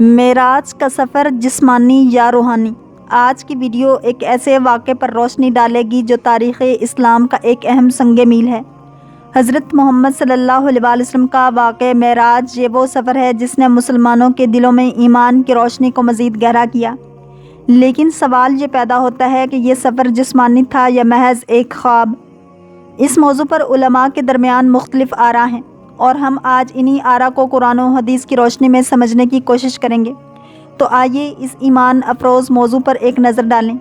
معراج کا سفر جسمانی یا روحانی۔ آج کی ویڈیو ایک ایسے واقعے پر روشنی ڈالے گی جو تاریخ اسلام کا ایک اہم سنگ میل ہے۔ حضرت محمد صلی اللہ علیہ وسلم کا واقعہ معراج یہ وہ سفر ہے جس نے مسلمانوں کے دلوں میں ایمان کی روشنی کو مزید گہرا کیا۔ لیکن سوال یہ پیدا ہوتا ہے کہ یہ سفر جسمانی تھا یا محض ایک خواب؟ اس موضوع پر علماء کے درمیان مختلف آراء ہیں اور ہم آج انہی آراء کو قرآن و حدیث کی روشنی میں سمجھنے کی کوشش کریں گے۔ تو آئیے اس ایمان افروز موضوع پر ایک نظر ڈالیں۔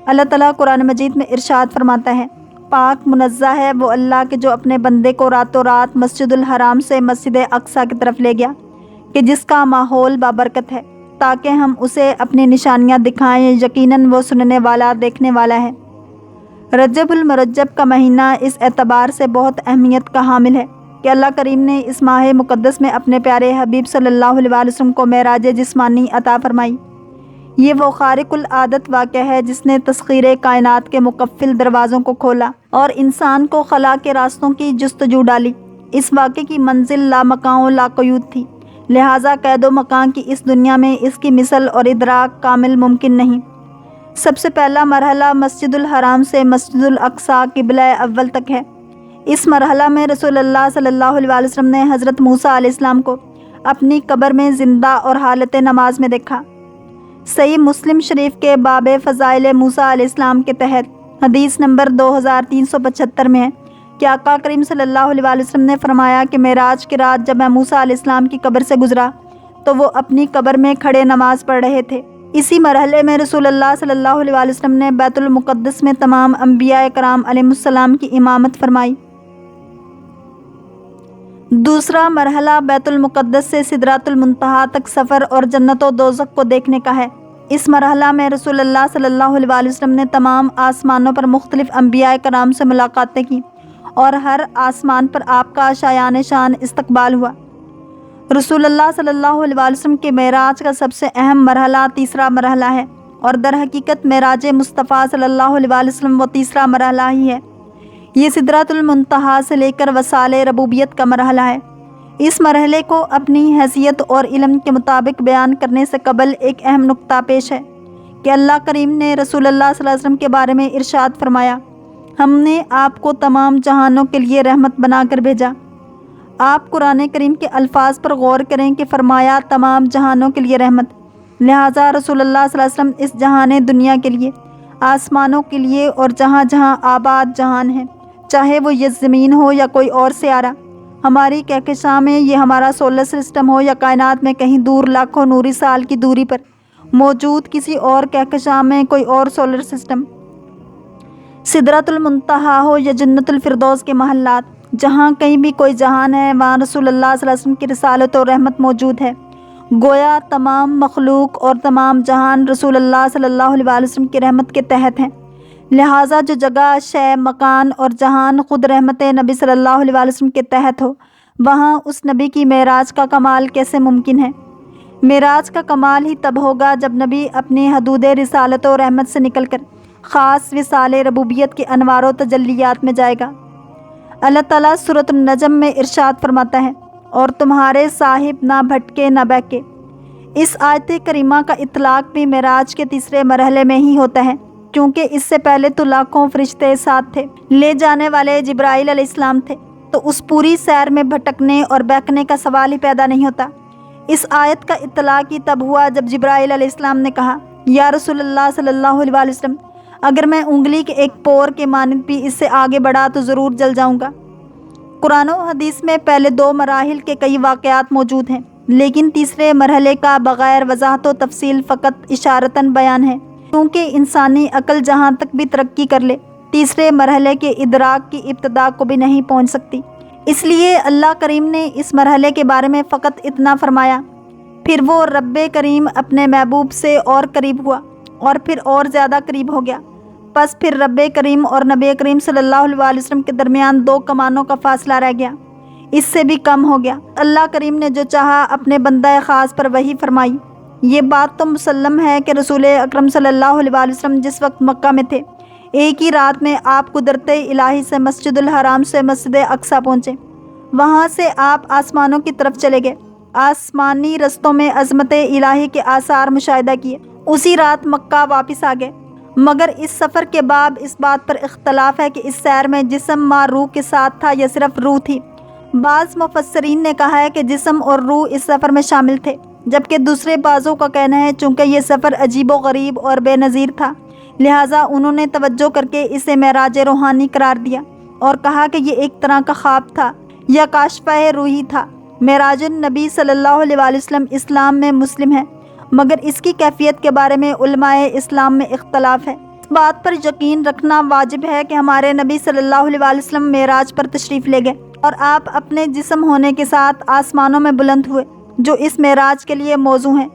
اللہ تعالیٰ قرآن مجید میں ارشاد فرماتا ہے، پاک منزہ ہے وہ اللہ کہ جو اپنے بندے کو راتوں رات مسجد الحرام سے مسجد اقصیٰ کی طرف لے گیا، کہ جس کا ماحول بابرکت ہے، تاکہ ہم اسے اپنی نشانیاں دکھائیں۔ یقیناً وہ سننے والا دیکھنے والا ہے۔ رجب المرجب کا مہینہ اس اعتبار سے بہت اہمیت کا حامل ہے کہ اللہ کریم نے اس ماہ مقدس میں اپنے پیارے حبیب صلی اللہ علیہ وسلم کو معراج جسمانی عطا فرمائی۔ یہ وہ خارق العادت واقعہ ہے جس نے تسخیر کائنات کے مقفل دروازوں کو کھولا اور انسان کو خلا کے راستوں کی جستجو ڈالی۔ اس واقعے کی منزل لامکاں و لاقیود تھی، لہٰذا قید و مکان کی اس دنیا میں اس کی مثل اور ادراک کامل ممکن نہیں۔ سب سے پہلا مرحلہ مسجد الحرام سے مسجد الاقصیٰ قبلہ اول تک ہے۔ اس مرحلہ میں رسول اللہ صلی اللہ علیہ وسلم نے حضرت موسیٰ علیہ السلام کو اپنی قبر میں زندہ اور حالت نماز میں دیکھا۔ صحیح مسلم شریف کے باب فضائل موسیٰ علیہ السلام کے تحت حدیث نمبر 2375 میں ہے کہ آقا کریم صلی اللہ علیہ وسلم نے فرمایا کہ معراج کی رات جب میں موسیٰ علیہ السلام کی قبر سے گزرا تو وہ اپنی قبر میں کھڑے نماز پڑھ رہے تھے۔ اسی مرحلے میں رسول اللہ صلی اللہ علیہ وسلم نے بیت المقدس میں تمام انبیاء کرام علیہ السلام کی امامت فرمائی۔ دوسرا مرحلہ بیت المقدس سے سدرۃ المنتہا تک سفر اور جنت و دوزخ کو دیکھنے کا ہے۔ اس مرحلہ میں رسول اللہ صلی اللہ علیہ وسلم نے تمام آسمانوں پر مختلف انبیاء کرام سے ملاقاتیں کی اور ہر آسمان پر آپ کا شایان شان استقبال ہوا۔ رسول اللہ صلی اللہ علیہ وسلم کے معراج کا سب سے اہم مرحلہ تیسرا مرحلہ ہے، اور در حقیقت معراج مصطفیٰ صلی اللہ علیہ وسلم وہ تیسرا مرحلہ ہی ہے۔ یہ سدرۃ المنتہا سے لے کر وصال ربوبیت کا مرحلہ ہے۔ اس مرحلے کو اپنی حیثیت اور علم کے مطابق بیان کرنے سے قبل ایک اہم نکتہ پیش ہے کہ اللہ کریم نے رسول اللہ صلی اللہ علیہ وسلم کے بارے میں ارشاد فرمایا، ہم نے آپ کو تمام جہانوں کے لیے رحمت بنا کر بھیجا۔ آپ قرآن کریم کے الفاظ پر غور کریں کہ فرمایا تمام جہانوں کے لیے رحمت، لہٰذا رسول اللہ صلی اللہ علیہ وسلم اس جہان دنیا کے لیے، آسمانوں کے لیے اور جہاں جہاں آباد جہان ہیں، چاہے وہ یہ زمین ہو یا کوئی اور سیارہ، ہماری کہکشاں میں یہ ہمارا سولر سسٹم ہو یا کائنات میں کہیں دور لاکھوں نوری سال کی دوری پر موجود کسی اور کہکشاں میں کوئی اور سولر سسٹم، سدرۃ المنتہا ہو یا جنت الفردوس کے محلات، جہاں کہیں بھی کوئی جہان ہے وہاں رسول اللہ صلی اللہ علیہ وسلم کی رسالت و رحمت موجود ہے۔ گویا تمام مخلوق اور تمام جہان رسول اللہ صلی اللہ علیہ وسلم کی رحمت کے تحت ہیں، لہٰذا جو جگہ، شے، مکان اور جہان خود رحمت نبی صلی اللہ علیہ وسلم کے تحت ہو، وہاں اس نبی کی معراج کا کمال کیسے ممکن ہے؟ معراج کا کمال ہی تب ہوگا جب نبی اپنی حدود رسالت و رحمت سے نکل کر خاص وصال ربوبیت کے انوار و تجلیات میں جائے گا۔ اللہ تعالیٰ سورۃ النجم میں ارشاد فرماتا ہے، اور تمہارے صاحب نہ بھٹکے نہ بہکے۔ اس آیت کریمہ کا اطلاق بھی معراج کے تیسرے مرحلے میں ہی ہوتا ہے، کیونکہ اس سے پہلے تو لاکھوں فرشتے ساتھ تھے، لے جانے والے جبرائیل علیہ السلام تھے، تو اس پوری سیر میں بھٹکنے اور بہکنے کا سوال ہی پیدا نہیں ہوتا۔ اس آیت کا اطلاق ہی تب ہوا جب جبرائیل علیہ السلام نے کہا، یا رسول اللہ صلی اللہ علیہ وسلم، اگر میں انگلی کے ایک پور کے مانند بھی اس سے آگے بڑھا تو ضرور جل جاؤں گا۔ قرآن و حدیث میں پہلے دو مراحل کے کئی واقعات موجود ہیں، لیکن تیسرے مرحلے کا بغیر وضاحت و تفصیل فقط اشارتاً بیان ہے، کیونکہ انسانی عقل جہاں تک بھی ترقی کر لے تیسرے مرحلے کے ادراک کی ابتدا کو بھی نہیں پہنچ سکتی۔ اس لیے اللہ کریم نے اس مرحلے کے بارے میں فقط اتنا فرمایا، پھر وہ رب کریم اپنے محبوب سے اور قریب ہوا اور پھر اور زیادہ قریب ہو گیا، پس پھر رب کریم اور نبی کریم صلی اللہ علیہ وسلم کے درمیان دو کمانوں کا فاصلہ رہ گیا، اس سے بھی کم ہو گیا۔ اللہ کریم نے جو چاہا اپنے بندہ خاص پر وحی فرمائی۔ یہ بات تو مسلم ہے کہ رسول اکرم صلی اللہ علیہ وسلم جس وقت مکہ میں تھے، ایک ہی رات میں آپ قدرت الہی سے مسجد الحرام سے مسجد اقصیٰ پہنچے، وہاں سے آپ آسمانوں کی طرف چلے گئے آسمانی رستوں میں عظمت الہی کے آثار مشاہدہ کیے۔ اسی رات مکہ واپس آ گئے، مگر اس سفر کے بعد اس بات پر اختلاف ہے کہ اس سیر میں جسم مع روح کے ساتھ تھا یا صرف روح تھی۔ بعض مفسرین نے کہا ہے کہ جسم اور روح اس سفر میں شامل تھے، جبکہ دوسرے بعضوں کا کہنا ہے چونکہ یہ سفر عجیب و غریب اور بے نظیر تھا، لہٰذا انہوں نے توجہ کر کے اسے معراج روحانی قرار دیا اور کہا کہ یہ ایک طرح کا خواب تھا یا کاشفہ روحی تھا۔ معراج النبی صلی اللہ علیہ وسلم اسلام میں مسلم ہے، مگر اس کی کیفیت کے بارے میں علماء اسلام میں اختلاف ہے۔ اس بات پر یقین رکھنا واجب ہے کہ ہمارے نبی صلی اللہ علیہ وسلم معراج پر تشریف لے گئے اور آپ اپنے جسم ہونے کے ساتھ آسمانوں میں بلند ہوئے، جو اس معراج کے لیے موضوع ہیں۔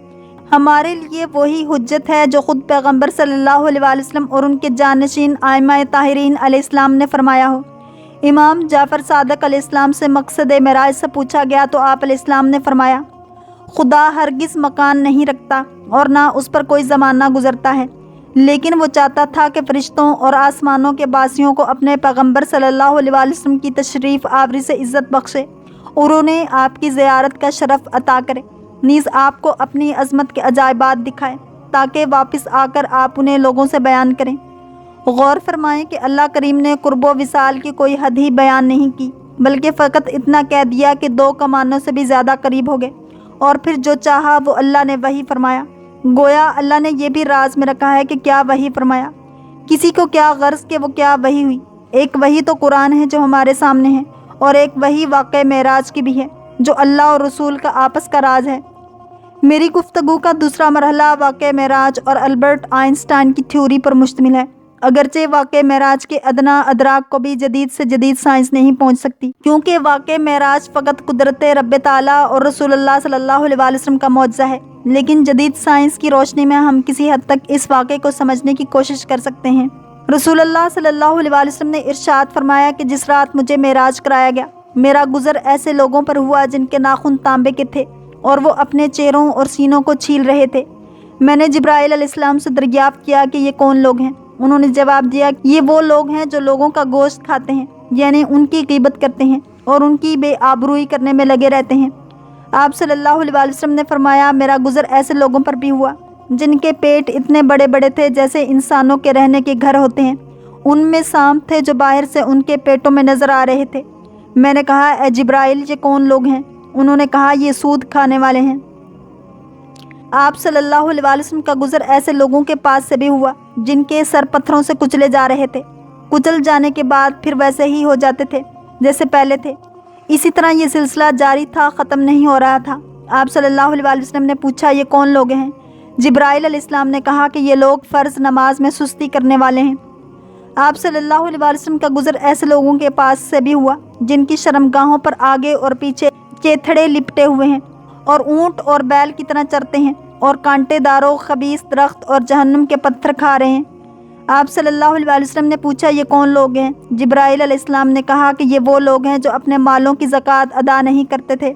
ہمارے لیے وہی حجت ہے جو خود پیغمبر صلی اللہ علیہ وسلم اور ان کے جانشین ائمہ طاہرین علیہ السلام نے فرمایا ہو۔ امام جعفر صادق علیہ السلام سے مقصد معراج سے پوچھا گیا تو آپ علیہ السلام نے فرمایا، خدا ہرگز مکان نہیں رکھتا اور نہ اس پر کوئی زمانہ گزرتا ہے، لیکن وہ چاہتا تھا کہ فرشتوں اور آسمانوں کے باسیوں کو اپنے پیغمبر صلی اللہ علیہ وسلم کی تشریف آوری سے عزت بخشے اور انہیں آپ کی زیارت کا شرف عطا کرے، نیز آپ کو اپنی عظمت کے عجائبات دکھائے تاکہ واپس آ کر آپ انہیں لوگوں سے بیان کریں۔ غور فرمائیں کہ اللہ کریم نے قرب و وصال کی کوئی حد ہی بیان نہیں کی، بلکہ فقط اتنا کہہ دیا کہ 2 کمانوں سے بھی زیادہ قریب ہو گئے، اور پھر جو چاہا وہ اللہ نے وحی فرمایا۔ گویا اللہ نے یہ بھی راز میں رکھا ہے کہ کیا وحی فرمایا، کسی کو کیا غرض کہ وہ کیا وحی ہوئی۔ ایک وحی تو قرآن ہے جو ہمارے سامنے ہے، اور ایک وحی واقع معراج کی بھی ہے جو اللہ اور رسول کا آپس کا راز ہے۔ میری گفتگو کا دوسرا مرحلہ واقع معراج اور البرٹ آئنسٹائن کی تھیوری پر مشتمل ہے۔ اگرچہ واقع معراج کے ادنیٰ ادراک کو بھی جدید سے جدید سائنس نہیں پہنچ سکتی، کیونکہ واقع معراج فقط قدرت رب تعالیٰ اور رسول اللہ صلی اللہ علیہ وسلم کا معجزہ ہے، لیکن جدید سائنس کی روشنی میں ہم کسی حد تک اس واقعے کو سمجھنے کی کوشش کر سکتے ہیں۔ رسول اللہ صلی اللہ علیہ وسلم نے ارشاد فرمایا کہ جس رات مجھے معراج کرایا گیا، میرا گزر ایسے لوگوں پر ہوا جن کے ناخن تانبے کے تھے اور وہ اپنے چہروں اور سینوں کو چھیل رہے تھے۔ میں نے جبرائیل علیہ السلام سے دریافت کیا کہ یہ کون لوگ ہیں؟ انہوں نے جواب دیا کہ یہ وہ لوگ ہیں جو لوگوں کا گوشت کھاتے ہیں، یعنی ان کی غیبت کرتے ہیں اور ان کی بے آبروئی کرنے میں لگے رہتے ہیں۔ آپ صلی اللہ علیہ وسلم نے فرمایا، میرا گزر ایسے لوگوں پر بھی ہوا جن کے پیٹ اتنے بڑے بڑے تھے جیسے انسانوں کے رہنے کے گھر ہوتے ہیں، ان میں سانپ تھے جو باہر سے ان کے پیٹوں میں نظر آ رہے تھے۔ میں نے کہا، اے جبرائیل، یہ کون لوگ ہیں؟ انہوں نے کہا، یہ سود کھانے والے ہیں۔ آپ صلی اللہ علیہ وسلم کا گزر ایسے لوگوں کے پاس سے بھی ہوا جن کے سر پتھروں سے کچلے جا رہے تھے، کچل جانے کے بعد پھر ویسے ہی ہو جاتے تھے جیسے پہلے تھے۔ اسی طرح یہ سلسلہ جاری تھا، ختم نہیں ہو رہا تھا۔ آپ صلی اللہ علیہ وسلم نے پوچھا، یہ کون لوگ ہیں؟ جبرائیل علیہ السلام نے کہا کہ یہ لوگ فرض نماز میں سستی کرنے والے ہیں۔ آپ صلی اللہ علیہ وسلم کا گزر ایسے لوگوں کے پاس سے بھی ہوا جن کی شرمگاہوں پر آگے اور پیچھے چیتھڑے لپٹے ہوئے ہیں اور اونٹ اور بیل کی طرح چرتے ہیں اور کانٹے داروں خبیث درخت اور جہنم کے پتھر کھا رہے ہیں۔ آپ صلی اللہ علیہ وسلم نے پوچھا، یہ کون لوگ ہیں؟ جبرائیل علیہ السلام نے کہا کہ یہ وہ لوگ ہیں جو اپنے مالوں کی زکوٰۃ ادا نہیں کرتے تھے۔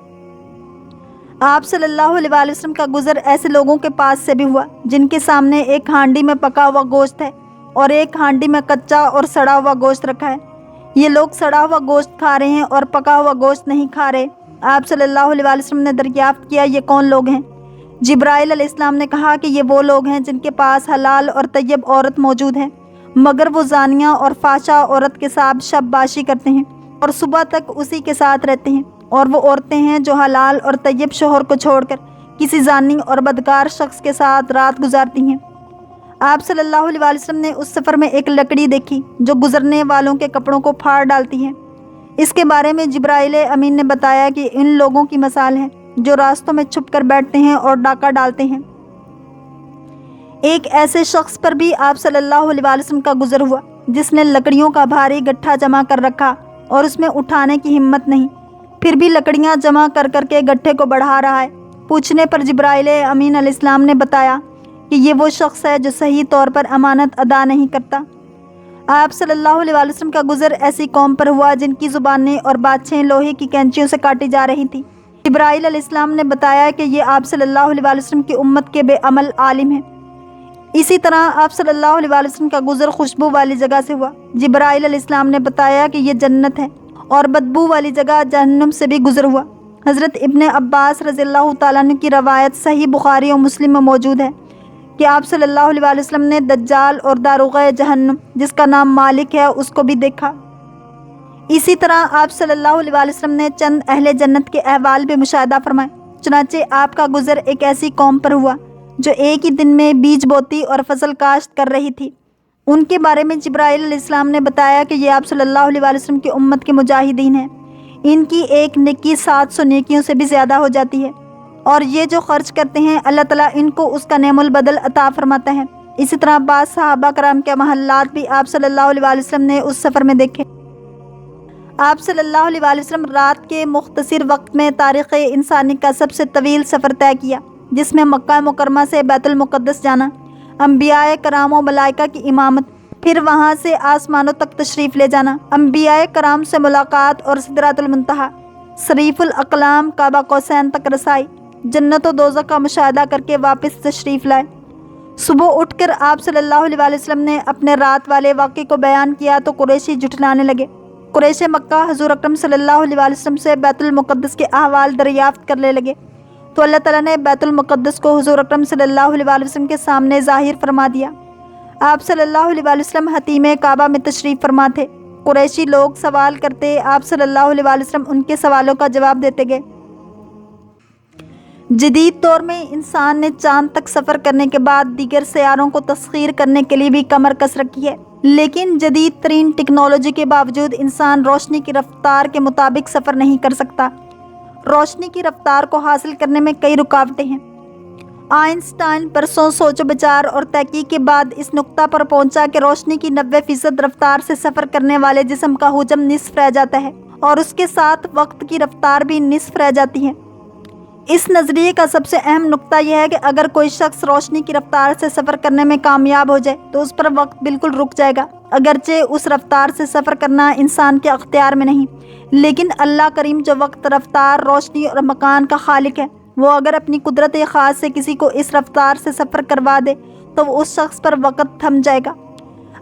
آپ صلی اللہ علیہ وسلم کا گزر ایسے لوگوں کے پاس سے بھی ہوا جن کے سامنے ایک ہانڈی میں پکا ہوا گوشت ہے اور ایک ہانڈی میں کچا اور سڑا ہوا گوشت رکھا ہے۔ یہ لوگ سڑا ہوا گوشت کھا رہے ہیں اور پکا ہوا گوشت نہیں کھا رہے۔ آپ صلی اللہ علیہ وسلم نے دریافت کیا، یہ کون لوگ ہیں؟ جبرائیل علیہ السلام نے کہا کہ یہ وہ لوگ ہیں جن کے پاس حلال اور طیب عورت موجود ہے، مگر وہ زانیہ اور فحشہ عورت کے ساتھ شب باشی کرتے ہیں اور صبح تک اسی کے ساتھ رہتے ہیں، اور وہ عورتیں ہیں جو حلال اور طیب شوہر کو چھوڑ کر کسی زانی اور بدکار شخص کے ساتھ رات گزارتی ہیں۔ آپ صلی اللہ علیہ وسلم نے اس سفر میں ایک لکڑی دیکھی جو گزرنے والوں کے کپڑوں کو پھاڑ ڈالتی ہے۔ اس کے بارے میں جبرائیل امین نے بتایا کہ ان لوگوں کی مثال ہے جو راستوں میں چھپ کر بیٹھتے ہیں اور ڈاکہ ڈالتے ہیں۔ ایک ایسے شخص پر بھی آپ صلی اللہ علیہ وسلم کا گزر ہوا جس نے لکڑیوں کا بھاری گٹھا جمع کر رکھا اور اس میں اٹھانے کی ہمت نہیں، پھر بھی لکڑیاں جمع کر کر کے گٹھے کو بڑھا رہا ہے۔ پوچھنے پر جبرائیل امین علیہ السلام نے بتایا کہ یہ وہ شخص ہے جو صحیح طور پر امانت ادا نہیں کرتا۔ آپ صلی اللہ علیہ وسلم کا گزر ایسی قوم پر ہوا جن کی زبانیں اور باتیں لوہے کی کینچیوں سے کاٹی جا رہی تھیں۔ جبرائیل علیہ السلام نے بتایا کہ یہ آپ صلی اللہ علیہ وسلم کی امت کے بے عمل عالم ہیں۔ اسی طرح آپ صلی اللہ علیہ وسلم کا گزر خوشبو والی جگہ سے ہوا۔ جبرائیل علیہ السلام نے بتایا کہ یہ جنت ہے، اور بدبو والی جگہ جہنم سے بھی گزر ہوا۔ حضرت ابن عباس رضی اللہ تعالیٰ عنہ کی روایت صحیح بخاری و مسلم میں موجود ہے کہ آپ صلی اللہ علیہ وسلم نے دجال اور داروغہ جہنم جس کا نام مالک ہے اس کو بھی دیکھا۔ اسی طرح آپ صلی اللہ علیہ وسلم نے چند اہل جنت کے احوال بھی مشاہدہ فرمائے۔ چنانچہ آپ کا گزر ایک ایسی قوم پر ہوا جو ایک ہی دن میں بیج بوتی اور فصل کاشت کر رہی تھی۔ ان کے بارے میں جبرائیل علیہ السلام نے بتایا کہ یہ آپ صلی اللہ علیہ وسلم کی امت کے مجاہدین ہیں، ان کی ایک نیکی 700 نیکیوں سے بھی زیادہ ہو جاتی ہے، اور یہ جو خرچ کرتے ہیں اللہ تعالیٰ ان کو اس کا نعم البدل عطا فرماتا ہے۔ اسی طرح بعض صحابہ کرام کے محلات بھی آپ صلی اللہ علیہ وسلم نے اس سفر میں دیکھے۔ آپ صلی اللہ علیہ وسلم رات کے مختصر وقت میں تاریخ انسانی کا سب سے طویل سفر طے کیا، جس میں مکہ مکرمہ سے بیت المقدس جانا، انبیاء کرام و ملائکہ کی امامت، پھر وہاں سے آسمانوں تک تشریف لے جانا، انبیاء کرام سے ملاقات اور سدرۃ المنتہا، صریف الاقلام کعبہ قوسین تک رسائی، جنت و دوزخ کا مشاہدہ کر کے واپس تشریف لائے۔ صبح اٹھ کر آپ صلی اللہ علیہ وسلم نے اپنے رات والے واقعے کو بیان کیا تو قریشی جھٹلانے لگے۔ قریش مکہ حضور اکرم صلی اللہ علیہ وسلم سے بیت المقدس کے احوال دریافت کرنے لگے تو اللہ تعالیٰ نے بیت المقدس کو حضور اکرم صلی اللہ علیہ وسلم کے سامنے ظاہر فرما دیا۔ آپ صلی اللہ علیہ وسلم حتیم کعبہ میں تشریف فرما تھے۔ قریشی لوگ سوال کرتے، آپ صلی اللہ علیہ وسلم ان کے سوالوں کا جواب دیتے گئے۔ جدید دور میں انسان نے چاند تک سفر کرنے کے بعد دیگر سیاروں کو تسخیر کرنے کے لیے بھی کمر کس رکھی ہے، لیکن جدید ترین ٹیکنالوجی کے باوجود انسان روشنی کی رفتار کے مطابق سفر نہیں کر سکتا۔ روشنی کی رفتار کو حاصل کرنے میں کئی رکاوٹیں ہیں۔ آئنسٹائن پرسوں سوچ و بچار اور تحقیق کے بعد اس نقطہ پر پہنچا کہ روشنی کی 90% رفتار سے سفر کرنے والے جسم کا حجم نصف رہ جاتا ہے اور اس کے ساتھ وقت کی رفتار بھی نصف رہ جاتی ہے۔ اس نظریے کا سب سے اہم نقطہ یہ ہے کہ اگر کوئی شخص روشنی کی رفتار سے سفر کرنے میں کامیاب ہو جائے تو اس پر وقت بالکل رک جائے گا، اگرچہ اس رفتار سے سفر کرنا انسان کے اختیار میں نہیں، لیکن اللہ کریم جو وقت، رفتار، روشنی اور مکان کا خالق ہے، وہ اگر اپنی قدرت خاص سے کسی کو اس رفتار سے سفر کروا دے تو وہ اس شخص پر وقت تھم جائے گا۔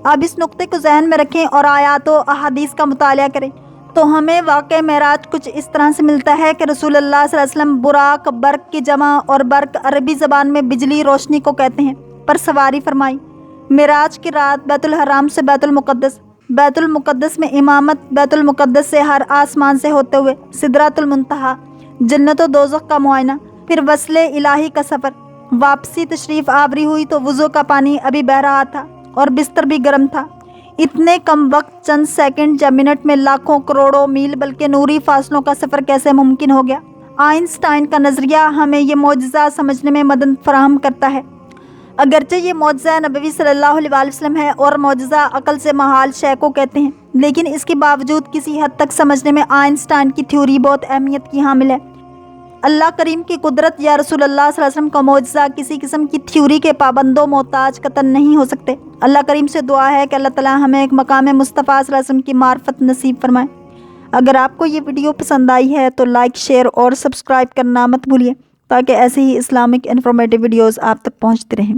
اب اس نقطے کو ذہن میں رکھیں اور آیات و احادیث کا مطالعہ کریں تو ہمیں واقع معراج کچھ اس طرح سے ملتا ہے کہ رسول اللہ صلی اللہ علیہ وسلم براق، برق کی جمع، اور برق عربی زبان میں بجلی، روشنی کو کہتے ہیں، پر سواری فرمائی۔ معراج کی رات بیت الحرام سے بیت المقدس میں امامت، بیت المقدس سے ہر آسمان سے ہوتے ہوئے سدرۃ المنتہا، جنت و دوزخ کا معائنہ، پھر وصل الہی کا سفر، واپسی تشریف آوری ہوئی تو وضو کا پانی ابھی بہہ رہا تھا اور بستر بھی گرم تھا۔ اتنے کم وقت، چند سیکنڈ یا منٹ میں لاکھوں کروڑوں میل بلکہ نوری فاصلوں کا سفر کیسے ممکن ہو گیا؟ آئنسٹائن کا نظریہ ہمیں یہ معجزہ سمجھنے میں مدد فراہم کرتا ہے۔ اگرچہ یہ معجزہ نبوی صلی اللہ علیہ وسلم ہے اور معجزہ عقل سے محال شے کو کہتے ہیں، لیکن اس کے باوجود کسی حد تک سمجھنے میں آئنسٹائن کی تھیوری بہت اہمیت کی حامل ہے۔ اللہ کریم کی قدرت یا رسول اللہ صلی اللہ علیہ وسلم کا معجزہ کسی قسم کی تھیوری کے پابند و محتاج قطعاً نہیں ہو سکتے۔ اللہ کریم سے دعا ہے کہ اللہ تعالیٰ ہمیں ایک مقام مصطفیٰ صلی اللہ علیہ وسلم کی معرفت نصیب فرمائے۔ اگر آپ کو یہ ویڈیو پسند آئی ہے تو لائک، شیئر اور سبسکرائب کرنا مت بھولیے تاکہ ایسے ہی اسلامک انفارمیٹیو ویڈیوز آپ تک پہنچتے رہیں۔